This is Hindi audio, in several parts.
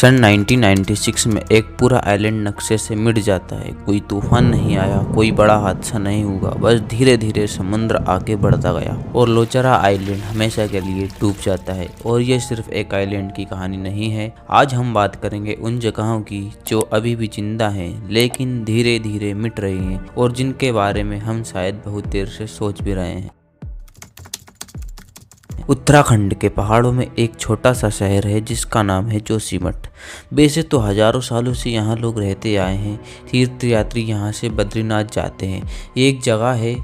सन 1996 में एक पूरा आइलैंड नक्शे से मिट जाता है। कोई तूफान नहीं आया, कोई बड़ा हादसा नहीं हुआ, बस धीरे धीरे समुद्र आगे बढ़ता गया और लोचरा आइलैंड हमेशा के लिए डूब जाता है। और ये सिर्फ एक आइलैंड की कहानी नहीं है। आज हम बात करेंगे उन जगहों की जो अभी भी जिंदा हैं लेकिन धीरे धीरे मिट रही हैं और जिनके बारे में हम शायद बहुत देर से सोच भी रहे हैं। उत्तराखंड के पहाड़ों में एक छोटा सा शहर है जिसका नाम है जोशीमठ। वैसे तो हजारों सालों से यहाँ लोग रहते आए हैं। तीर्थयात्री यहाँ से बद्रीनाथ जाते हैं। ये एक जगह है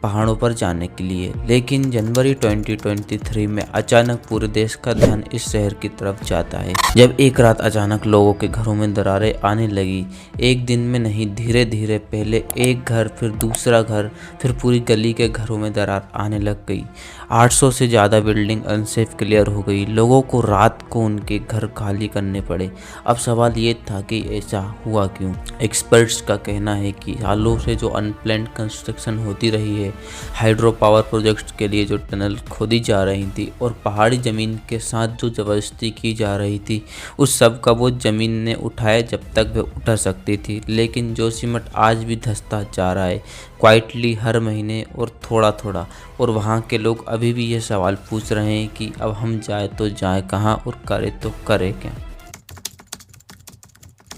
पहाड़ों पर जाने के लिए। लेकिन जनवरी 2023 में अचानक पूरे देश का ध्यान इस शहर की तरफ जाता है जब एक रात अचानक लोगों के घरों में दरारें आने लगी। एक दिन में नहीं, धीरे धीरे पहले एक घर, फिर दूसरा घर, फिर पूरी गली के घरों में दरार आने लग गई। 800 से ज़्यादा बिल्डिंग अनसेफ क्लियर हो गई। लोगों को रात को उनके घर खाली करने पड़े। अब सवाल ये था कि ऐसा हुआ क्यों। एक्सपर्ट्स का कहना है कि सालों से जो अनप्लान्ड कंस्ट्रक्शन होती रही है, हाइड्रो पावर प्रोजेक्ट्स के लिए जो टनल खोदी जा रही थी और पहाड़ी ज़मीन के साथ जो ज़बरदस्ती की जा रही थी, उस सब का वो ज़मीन ने उठाया जब तक वह उठा सकती थी। लेकिन जोशीमठ आज भी धंसता जा रहा है, क्वाइटली, हर महीने और थोड़ा थोड़ा। और वहाँ के लोग अभी भी ये सवाल पूछ रहे हैं कि अब हम जाए तो जाए कहाँ और करे तो करे क्या।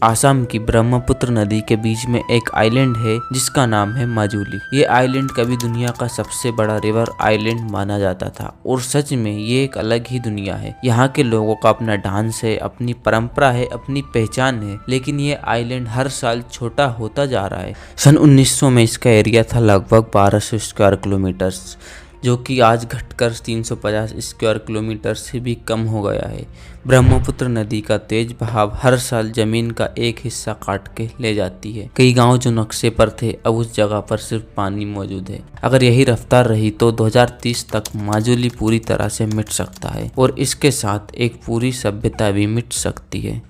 आसाम की ब्रह्मपुत्र नदी के बीच में एक आइलैंड है जिसका नाम है माजुली। ये आइलैंड कभी दुनिया का सबसे बड़ा रिवर आइलैंड माना जाता था और सच में ये एक अलग ही दुनिया है। यहाँ के लोगों का अपना डांस है, अपनी परंपरा है, अपनी पहचान है। लेकिन ये आइलैंड हर साल छोटा होता जा रहा है। सन 1900 में इसका एरिया था लगभग 1200 स्क्वायर किलोमीटर, जो कि आज घटकर 350 स्क्वायर किलोमीटर से भी कम हो गया है। ब्रह्मपुत्र नदी का तेज बहाव हर साल जमीन का एक हिस्सा काट के ले जाती है। कई गांव जो नक्शे पर थे अब उस जगह पर सिर्फ पानी मौजूद है। अगर यही रफ्तार रही तो 2030 तक माजुली पूरी तरह से मिट सकता है और इसके साथ एक पूरी सभ्यता भी मिट सकती है।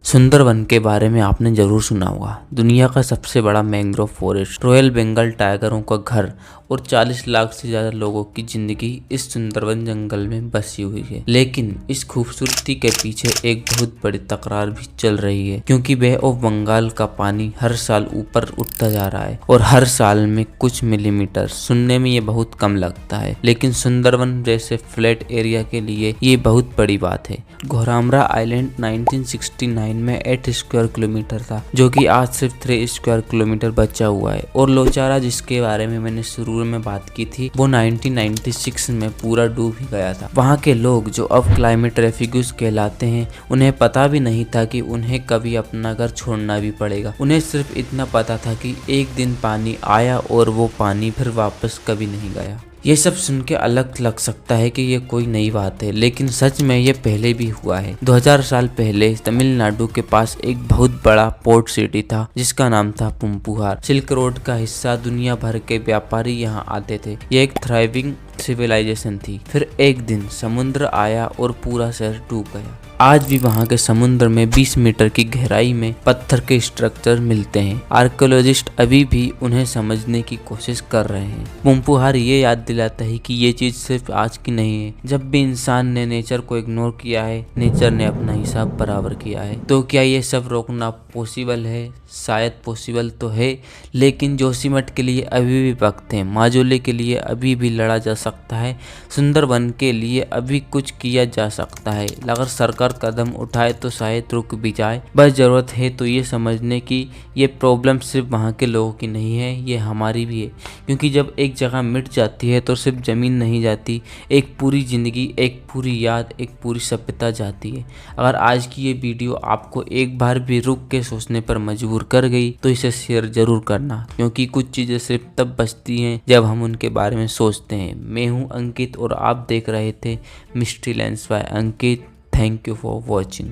सुंदरवन के बारे में आपने जरूर सुना होगा। दुनिया का सबसे बड़ा मैंग्रोव फॉरेस्ट, रॉयल बंगाल टाइगरों का घर और 40 लाख से ज़्यादा लोगों की जिंदगी इस सुंदरवन जंगल में बसी हुई है। लेकिन इस खूबसूरती के पीछे एक बहुत बड़ी तकरार भी चल रही है, क्योंकि बे ऑफ बंगाल का पानी हर साल ऊपर उठता जा रहा है और हर साल में कुछ मिलीमीटर। सुनने में ये बहुत कम लगता है, लेकिन सुंदरवन जैसे फ्लैट एरिया के लिए ये बहुत बड़ी बात है। घोरामरा आइलैंड 1969 में 8 स्क्वायर किलोमीटर था, जो कि आज सिर्फ 3 स्क्वायर किलोमीटर बचा हुआ है। और लोचारा, जिसके बारे में मैंने शुरू में बात की थी, वो 1996 में पूरा डूब ही गया था। वहाँ के लोग जो अब क्लाइमेट रेफ्यूजीज कहलाते हैं, उन्हें पता भी नहीं था कि उन्हें कभी अपना घर छोड़ना भी पड़ेगा। उन्हें सिर्फ इतना पता था कि एक दिन पानी आया और वो पानी फिर वापस कभी नहीं गया। ये सब सुन के अलग लग सकता है कि ये कोई नई बात है, लेकिन सच में ये पहले भी हुआ है। 2000 साल पहले तमिलनाडु के पास एक बहुत बड़ा पोर्ट सिटी था जिसका नाम था पुम्पुहार। सिल्क रोड का हिस्सा, दुनिया भर के व्यापारी यहाँ आते थे। ये एक थ्राइविंग सिविलाइजेशन थी। फिर एक दिन समुद्र आया और पूरा शहर डूब गया। आज भी वहाँ के समुद्र में 20 मीटर की गहराई में पत्थर के स्ट्रक्चर मिलते हैं। आर्कियोलॉजिस्ट अभी भी उन्हें समझने की कोशिश कर रहे हैं। पुम्पुहार ये याद दिलाता है कि ये चीज सिर्फ आज की नहीं है। जब भी इंसान ने नेचर को इग्नोर किया है, नेचर ने अपना हिसाब बराबर किया है। तो क्या ये सब रोकना पॉसिबल है? शायद पॉसिबल तो है, लेकिन जोशीमठ के लिए अभी भी वक्त है। माजुली के लिए अभी भी लड़ा जा सकता है। सुंदरवन के लिए अभी कुछ किया जा सकता है। अगर सरकार कदम उठाए तो शायद रुक भी जाए। बस जरूरत है तो ये समझने की ये प्रॉब्लम सिर्फ वहाँ के लोगों की नहीं है, ये हमारी भी है। क्योंकि जब एक जगह मिट जाती है तो सिर्फ जमीन नहीं जाती, एक पूरी जिंदगी, एक पूरी याद, एक पूरी सभ्यता जाती है। अगर आज की ये वीडियो आपको एक बार भी रुक के सोचने पर मजबूर कर गई तो इसे शेयर जरूर करना, क्योंकि कुछ चीजें सिर्फ तब बचती हैं जब हम उनके बारे में सोचते हैं। मैं हूँ अंकित और आप देख रहे थे mystery lands by Ankit. Thank you for watching.